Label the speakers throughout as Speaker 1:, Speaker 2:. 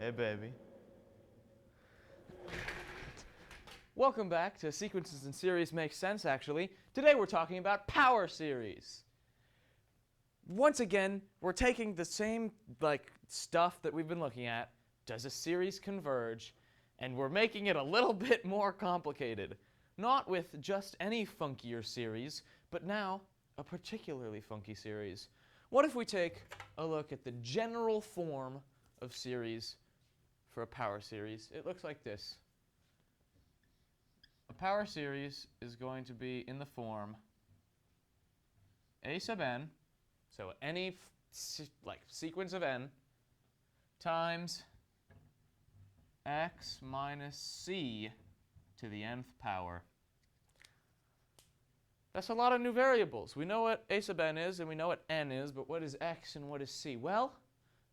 Speaker 1: Hey, baby. Welcome back to Sequences and Series Make Sense, actually. Today we're talking about power series. Once again, we're taking the same stuff that we've been looking at, does a series converge, and we're making it a little bit more complicated. Not with just any funkier series, but now a particularly funky series. What if we take a look at the general form of series for a power series? It looks like this. A power series is going to be in the form a sub n, so any sequence of n, times x minus c to the nth power. That's a lot of new variables. We know what a sub n is and we know what n is, but what is x and what is c? Well,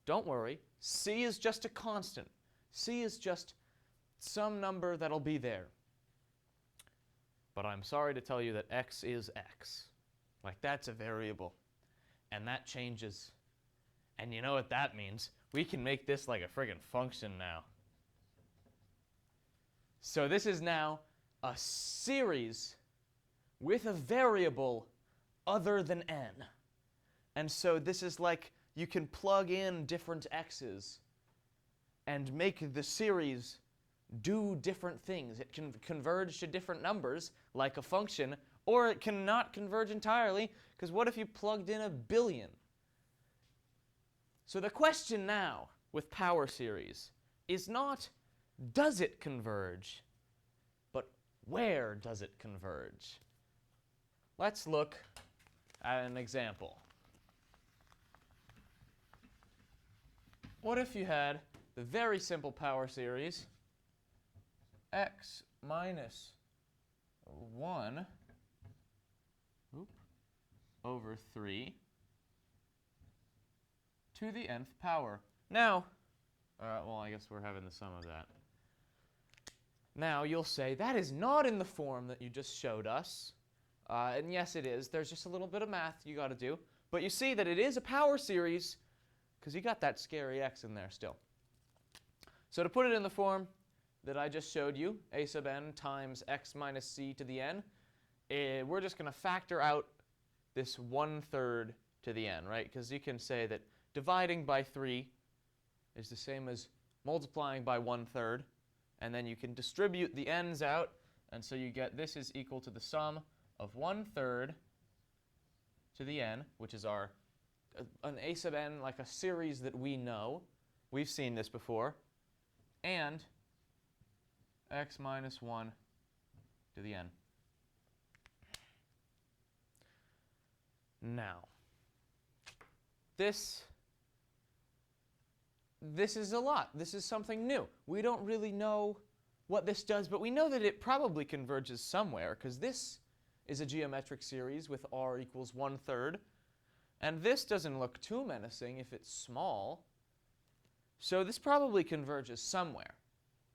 Speaker 1: don't worry. C is just a constant. C is just some number that'll be there. But I'm sorry to tell you that x is x. That's a variable. And that changes. And you know what that means? We can make this like a friggin' function now. So this is now a series with a variable other than n. And so this is like you can plug in different x's and make the series do different things. It can converge to different numbers, like a function, or it cannot converge entirely, because what if you plugged in 1 billion? So the question now with power series is not, does it converge, but where does it converge? Let's look at an example. What if you had the very simple power series x minus 1 over 3 to the nth power. Now, well, I guess we're having the sum of that. Now, you'll say, that is not in the form that you just showed us. And yes, it is. There's just a little bit of math you got to do. But you see that it is a power series because you got that scary x in there still. So to put it in the form that I just showed you, a sub n times x minus c to the n, we're just going to factor out this 1/3 to the n, right? Because you can say that dividing by 3 is the same as multiplying by 1/3, and then you can distribute the n's out, and so you get this is equal to the sum of 1/3 to the n, which is an a sub n, like a series that we know. We've seen this before. And x minus 1 to the n. Now, this is a lot. This is something new. We don't really know what this does, but we know that it probably converges somewhere, because this is a geometric series with r equals 1/3. And this doesn't look too menacing if it's small. So this probably converges somewhere.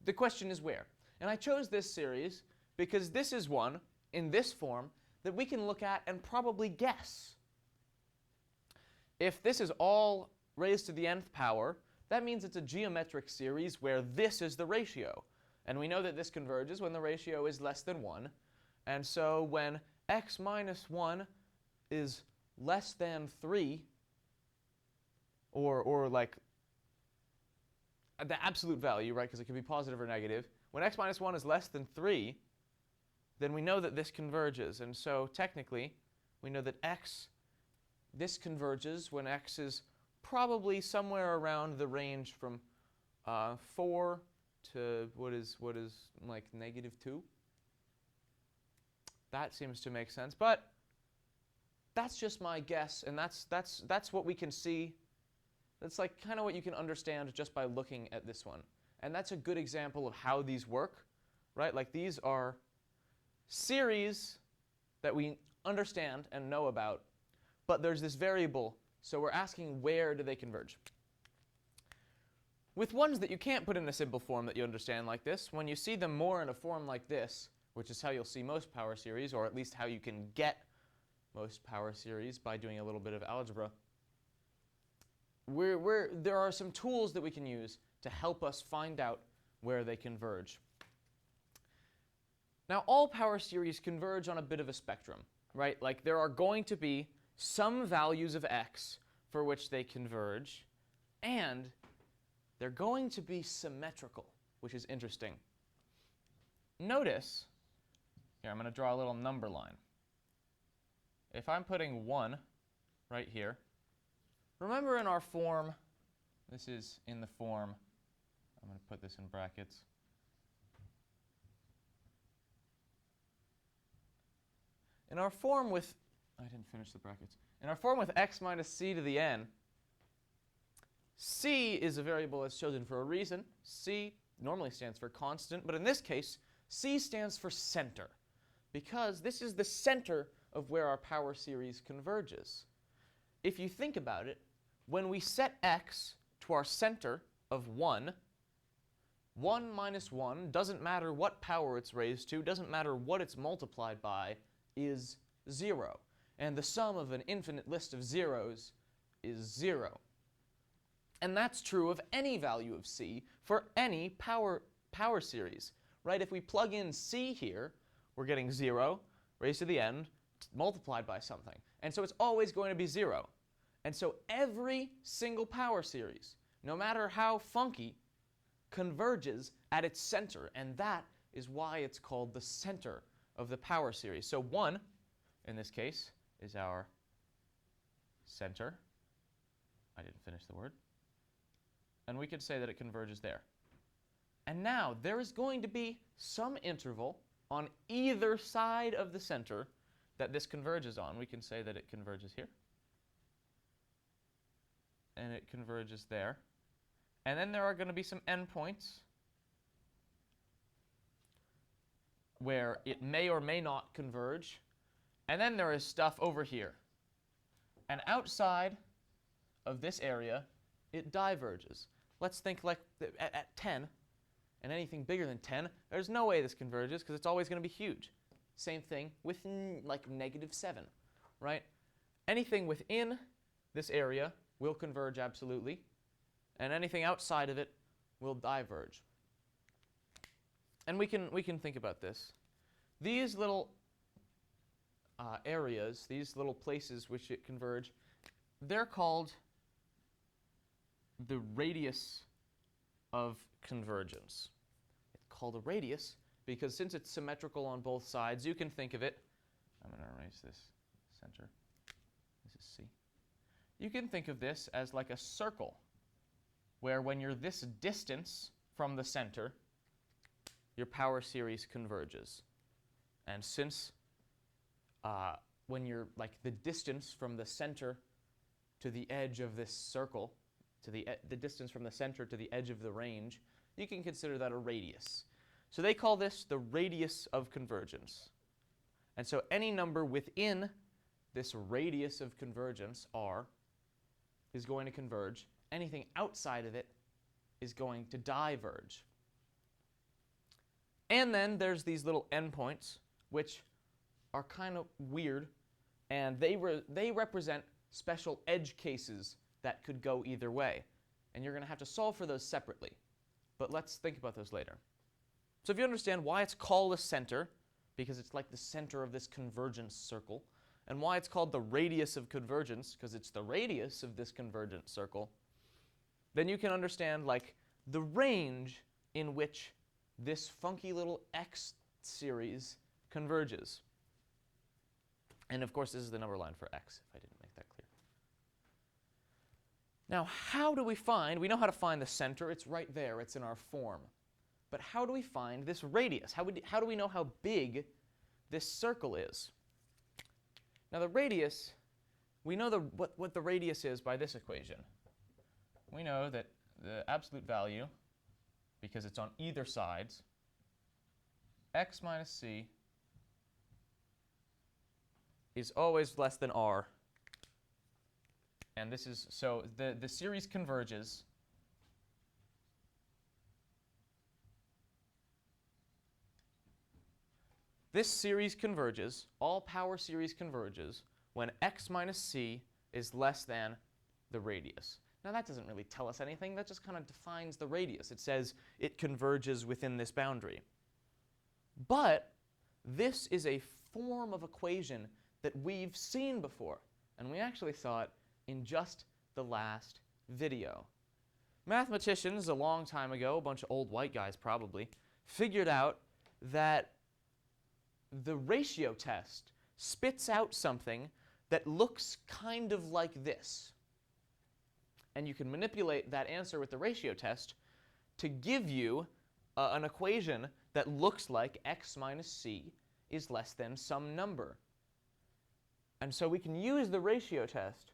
Speaker 1: The question is where. And I chose this series because this is one, in this form, that we can look at and probably guess. If this is all raised to the nth power, that means it's a geometric series where this is the ratio. And we know that this converges when the ratio is less than 1. And so when x minus 1 is less than 3, or like the absolute value, right, because it can be positive or negative, when x minus 1 is less than 3, then we know that this converges. And so technically, we know that this converges when x is probably somewhere around the range from 4 to what is like -2. That seems to make sense, but that's just my guess, and that's what we can see. That's like kind of what you can understand just by looking at this one. And that's a good example of how these work, right? Like these are series that we understand and know about, but there's this variable, so we're asking where do they converge. With ones that you can't put in a simple form that you understand like this, when you see them more in a form like this, which is how you'll see most power series, or at least how you can get most power series by doing a little bit of algebra, there are some tools that we can use to help us find out where they converge. Now, all power series converge on a bit of a spectrum, right? Like there are going to be some values of x for which they converge, and they're going to be symmetrical, which is interesting. Notice, here I'm going to draw a little number line. If I'm putting 1 right here, remember in our form, this is in the form, I'm going to put this in brackets. In our form with, I didn't finish the brackets. In our form with x minus c to the n, c is a variable that's chosen for a reason. C normally stands for constant, but in this case, c stands for center, because this is the center of where our power series converges. If you think about it, when we set x to our center of 1, 1 minus 1, doesn't matter what power it's raised to, doesn't matter what it's multiplied by, is 0. And the sum of an infinite list of zeros is 0. And that's true of any value of c for any power series, right? If we plug in c here, we're getting 0 raised to the n multiplied by something. And so it's always going to be 0. And so every single power series, no matter how funky, converges at its center. And that is why it's called the center of the power series. So 1, in this case, is our center. I didn't finish the word. And we could say that it converges there. And now there is going to be some interval on either side of the center that this converges on. We can say that it converges here. And it converges there. And then there are going to be some endpoints where it may or may not converge. And then there is stuff over here. And outside of this area, it diverges. Let's think like at 10, and anything bigger than 10, there's no way this converges because it's always going to be huge. Same thing with like -7, right? Anything within this area will converge absolutely, and anything outside of it will diverge. And we can think about this. These little areas, these little places which it converge, they're called the radius of convergence. It's called a radius because since it's symmetrical on both sides, you can think of it, I'm going to erase this center, this is C. You can think of this as like a circle where when you're this distance from the center, your power series converges. And since when you're like the distance from the center to the edge of this circle, to the distance from the center to the edge of the range, you can consider that a radius. So they call this the radius of convergence. And so any number within this radius of convergence, R, is going to converge. Anything outside of it is going to diverge. And then there's these little endpoints, which are kind of weird, and they represent special edge cases that could go either way. And you're going to have to solve for those separately. But let's think about those later. So if you understand why it's called a center, because it's like the center of this convergence circle, and why it's called the radius of convergence, because it's the radius of this convergent circle, then you can understand like the range in which this funky little X series converges. And of course, this is the number line for X, if I didn't make that clear. Now, how do we find, we know how to find the center, it's right there, it's in our form. But how do we find this radius? How do we know how big this circle is? Now the radius, we know what the radius is by this equation. We know that the absolute value, because it's on either sides, x minus c is always less than r. And this is, so the series converges this series converges, all power series converges when x minus c is less than the radius. Now that doesn't really tell us anything. That just kind of defines the radius. It says it converges within this boundary. But this is a form of equation that we've seen before. And we actually saw it in just the last video. Mathematicians a long time ago, a bunch of old white guys probably, figured out that the ratio test spits out something that looks kind of like this. And you can manipulate that answer with the ratio test to give you an equation that looks like x minus c is less than some number. And so we can use the ratio test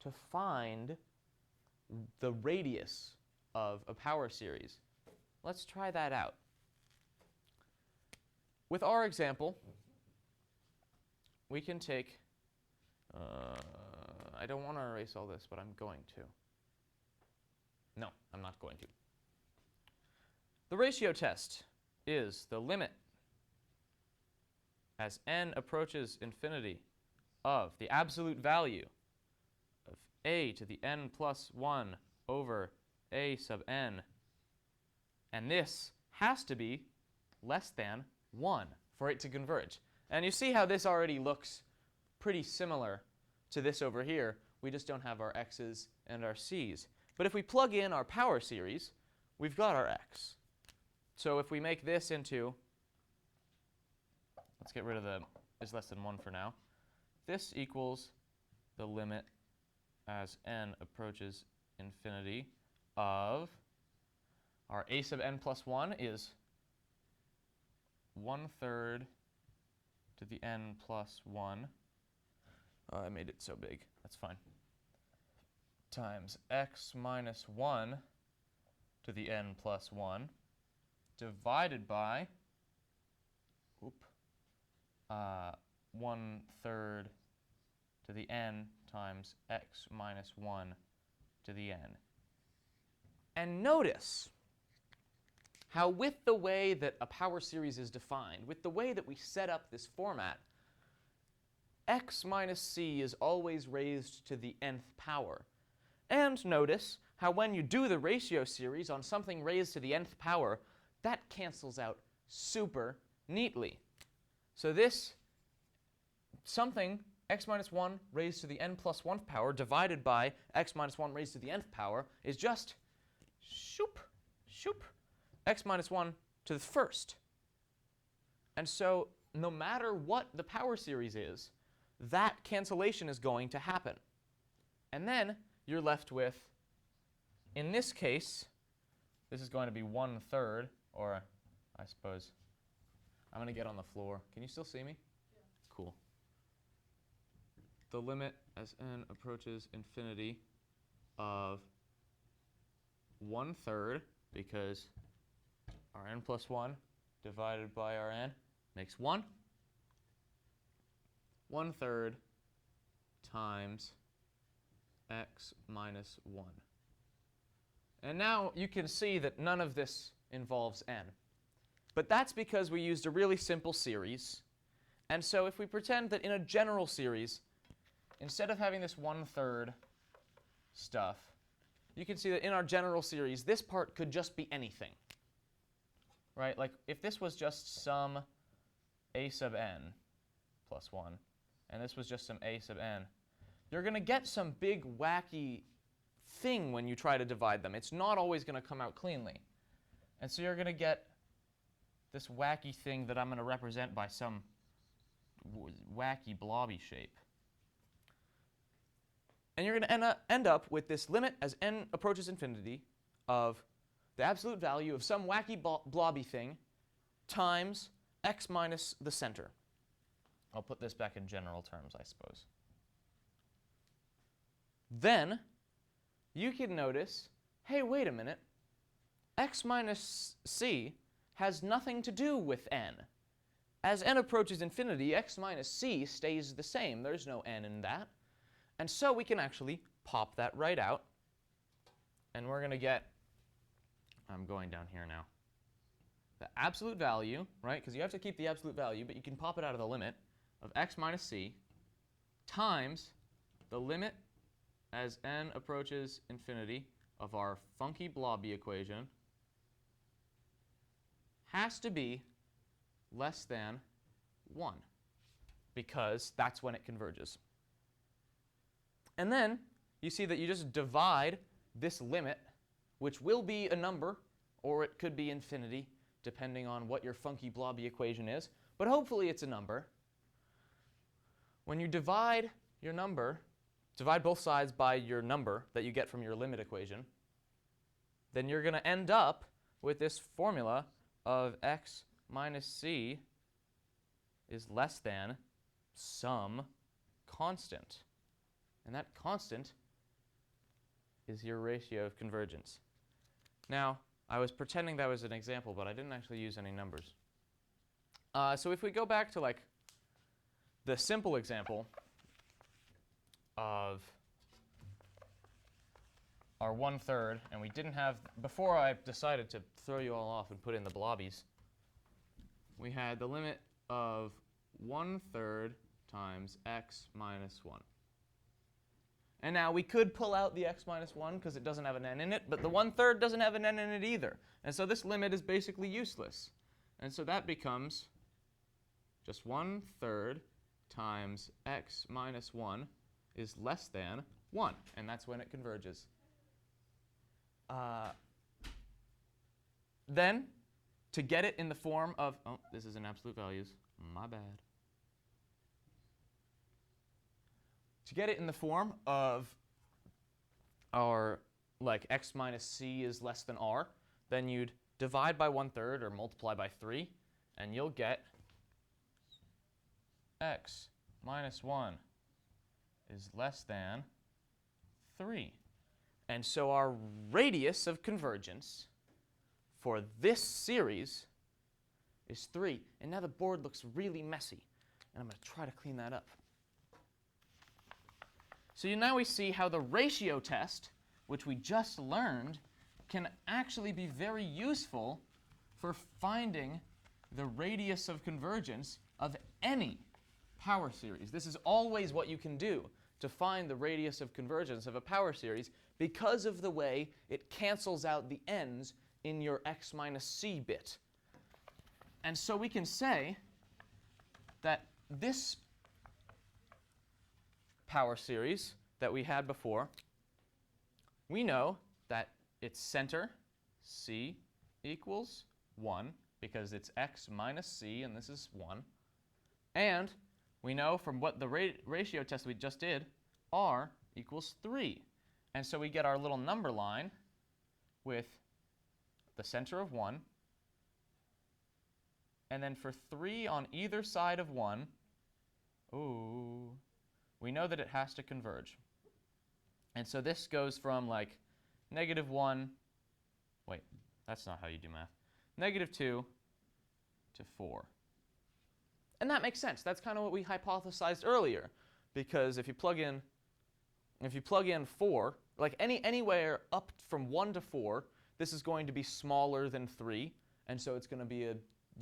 Speaker 1: to find the radius of a power series. Let's try that out. With our example, we can take, I don't want to erase all this, but I'm going to. No, I'm not going to. The ratio test is the limit as n approaches infinity of the absolute value of a to the n plus 1 over a sub n. And this has to be less than 1 for it to converge. And you see how this already looks pretty similar to this over here. We just don't have our x's and our c's. But if we plug in our power series, we've got our x. So if we make this into, let's get rid of the is less than 1 for now. This equals the limit as n approaches infinity of our a sub n plus 1 is 1/3 to the n plus 1. I made it so big. That's fine. Times x minus 1 to the n plus 1 divided by 1/3 to the n times x minus 1 to the n. And notice how with the way that a power series is defined, with the way that we set up this format, x minus c is always raised to the nth power. And notice how when you do the ratio series on something raised to the nth power, that cancels out super neatly. So this something x minus 1 raised to the n plus 1th power divided by x minus 1 raised to the nth power is just shoop, shoop, x minus 1 to the first. And so no matter what the power series is, that cancellation is going to happen. And then you're left with, in this case, this is going to be 1/3, or I suppose, I'm going to get on the floor. Can you still see me? Yeah. Cool. The limit as n approaches infinity of 1/3, because our n plus 1 divided by our n makes 1. 1/3 times x minus 1. And now you can see that none of this involves n. But that's because we used a really simple series. And so if we pretend that in a general series, instead of having this 1/3 stuff, you can see that in our general series, this part could just be anything. Right? Like if this was just some a sub n plus 1, and this was just some a sub n, you're going to get some big wacky thing when you try to divide them. It's not always going to come out cleanly. And so you're going to get this wacky thing that I'm going to represent by some wacky blobby shape. And you're going to end up with this limit as n approaches infinity of the absolute value of some wacky blobby thing times x minus the center. I'll put this back in general terms, I suppose. Then you can notice, hey, wait a minute. X minus c has nothing to do with n. As n approaches infinity, x minus c stays the same. There's no n in that. And so we can actually pop that right out. And we're going to get, I'm going down here now, the absolute value, right? Because you have to keep the absolute value, but you can pop it out of the limit of x minus c times the limit as n approaches infinity of our funky blobby equation has to be less than 1, because that's when it converges. And then you see that you just divide this limit, which will be a number, or it could be infinity, depending on what your funky blobby equation is, but hopefully it's a number. When you divide your number, divide both sides by your number that you get from your limit equation, then you're going to end up with this formula of x minus c is less than some constant. And that constant is your ratio of convergence. Now, I was pretending that was an example, but I didn't actually use any numbers. So if we go back to like the simple example of our 1/3, and we didn't have, before I decided to throw you all off and put in the blobbies, we had the limit of 1/3 times x minus 1. And now we could pull out the x minus 1 because it doesn't have an n in it, but the 1/3 doesn't have an n in it either. And so this limit is basically useless. And so that becomes just 1/3 times x minus 1 is less than 1. And that's when it converges. Then, to get it in the form of, oh, this is in absolute values. My bad. To get it in the form of our, like, x minus c is less than r, then you'd divide by 1/3 or multiply by 3, and you'll get x minus 1 is less than 3. And so our radius of convergence for this series is 3. And now the board looks really messy, and I'm going to try to clean that up. So now we see how the ratio test, which we just learned, can actually be very useful for finding the radius of convergence of any power series. This is always what you can do to find the radius of convergence of a power series because of the way it cancels out the ends in your x minus c bit. And so we can say that this power series that we had before, we know that its center, c, equals 1, because it's x minus c, and this is 1. And we know from what the ratio test we just did, r equals 3. And so we get our little number line with the center of 1. And then for 3 on either side of 1, ooh, we know that it has to converge. And so this goes from like -1, wait, that's not how you do math, -2 to 4. And that makes sense. That's kind of what we hypothesized earlier, because if you plug in 4, like anywhere up from 1 to 4, this is going to be smaller than 3, and so it's going to be a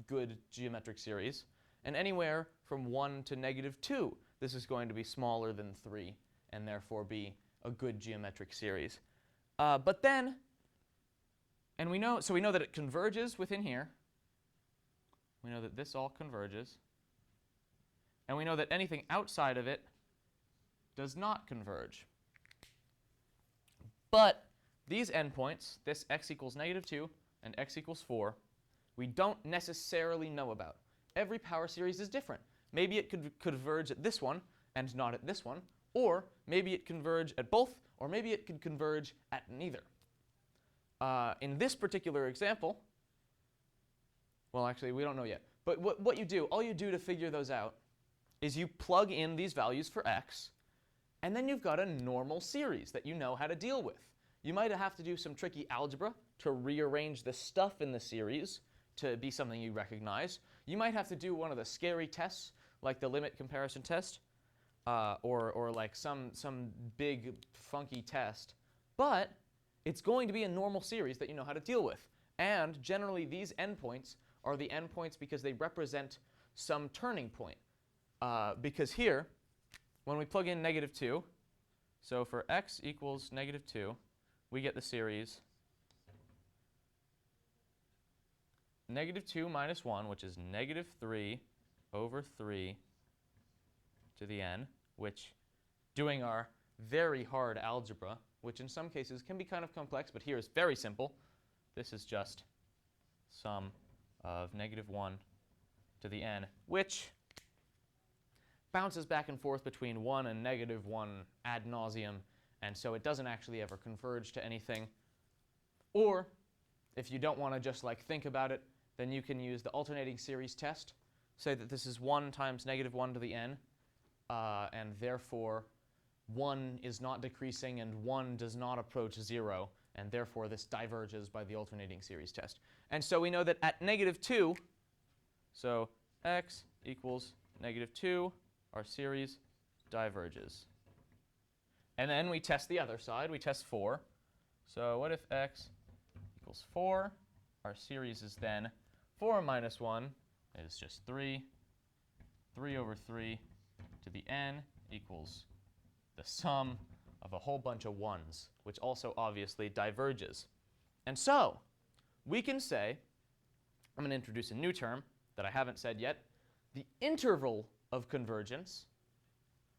Speaker 1: good geometric series. And anywhere from 1 to -2, this is going to be smaller than 3, and therefore be a good geometric series. But then, and we know that it converges within here. We know that this all converges. And we know that anything outside of it does not converge. But these endpoints, this x equals -2 and x equals 4, we don't necessarily know about. Every power series is different. Maybe it could converge at this one and not at this one, or maybe it converge at both, or maybe it could converge at neither. In this particular example, well, actually, we don't know yet. But what you do, all you do to figure those out is you plug in these values for x, and then you've got a normal series that you know how to deal with. You might have to do some tricky algebra to rearrange the stuff in the series to be something you recognize. You might have to do one of the scary tests, like the limit comparison test, or like some big funky test. But it's going to be a normal series that you know how to deal with. And generally, these endpoints are the endpoints because they represent some turning point. Because here, when we plug in -2, So for x equals -2, we get the series -2 minus 1, which is -3 over 3 to the n, which, doing our very hard algebra, which in some cases can be kind of complex, but here is very simple. This is just sum of -1 to the n, which bounces back and forth between 1 and -1 ad nauseum, and so it doesn't actually ever converge to anything. Or, if you don't want to just like think about it, then you can use the alternating series test. Say that this is 1 times -1 to the n, and therefore 1 is not decreasing and 1 does not approach 0, and therefore this diverges by the alternating series test. And so we know that at -2, so x equals -2, our series diverges. And then we test the other side. We test 4. So what if x equals 4? Our series is then 4 minus 1 is just 3. 3 over 3 to the n equals the sum of a whole bunch of 1s, which also obviously diverges. And so we can say, I'm going to introduce a new term that I haven't said yet, the interval of convergence,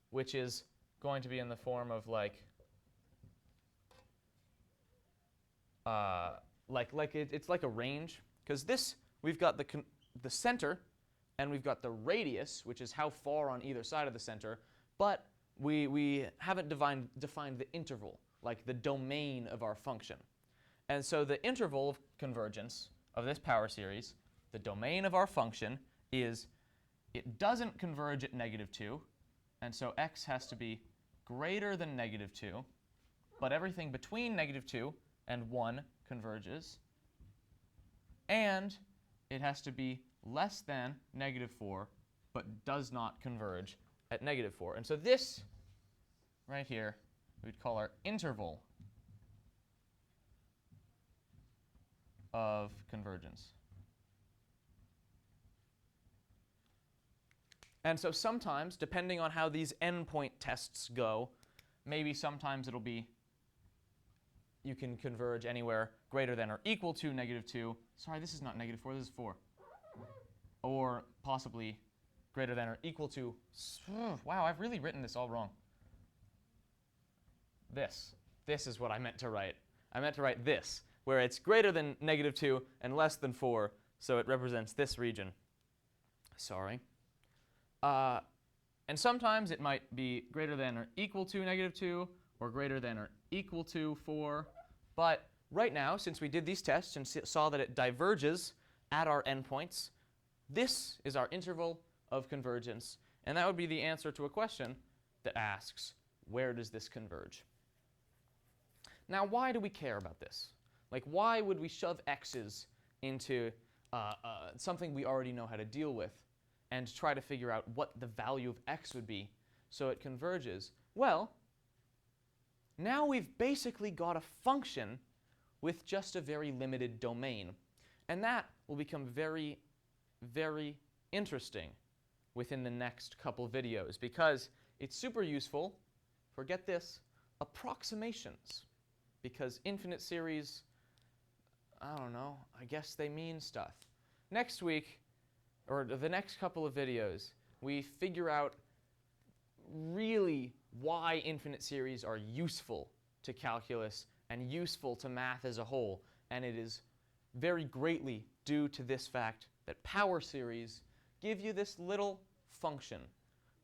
Speaker 1: which is going to be in the form of it's like a range, because this, we've got the center and we've got the radius, which is how far on either side of the center, but we haven't defined the interval, like the domain of our function. And so the interval of convergence of this power series, the domain of our function, is it doesn't converge at -2, and so x has to be greater than -2, but everything between -2 and 1 converges, and it has to be less than -4, but does not converge at -4. And so this right here we'd call our interval of convergence. And so sometimes, depending on how these endpoint tests go, maybe sometimes it'll be you can converge anywhere greater than or equal to -2. Sorry, this is not -4, this is 4. Or possibly greater than or equal to, wow, I've really written this all wrong. This is what I meant to write. I meant to write this, where it's greater than -2 and less than 4, so it represents this region. Sorry. And sometimes it might be greater than or equal to -2, or greater than or equal to 4. But right now, since we did these tests and saw that it diverges at our endpoints, this is our interval of convergence. And that would be the answer to a question that asks, where does this converge? Now, why do we care about this? Like, why would we shove x's into something we already know how to deal with and try to figure out what the value of x would be so it converges? Well, now we've basically got a function with just a very limited domain. And that will become very, very interesting within the next couple videos, because it's super useful for, get this, approximations. Because infinite series, I don't know, I guess they mean stuff. Next week, or the next couple of videos, we figure out really why infinite series are useful to calculus and useful to math as a whole. And it is very greatly due to this fact that power series give you this little function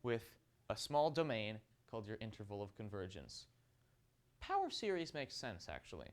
Speaker 1: with a small domain called your interval of convergence. Power series makes sense, actually.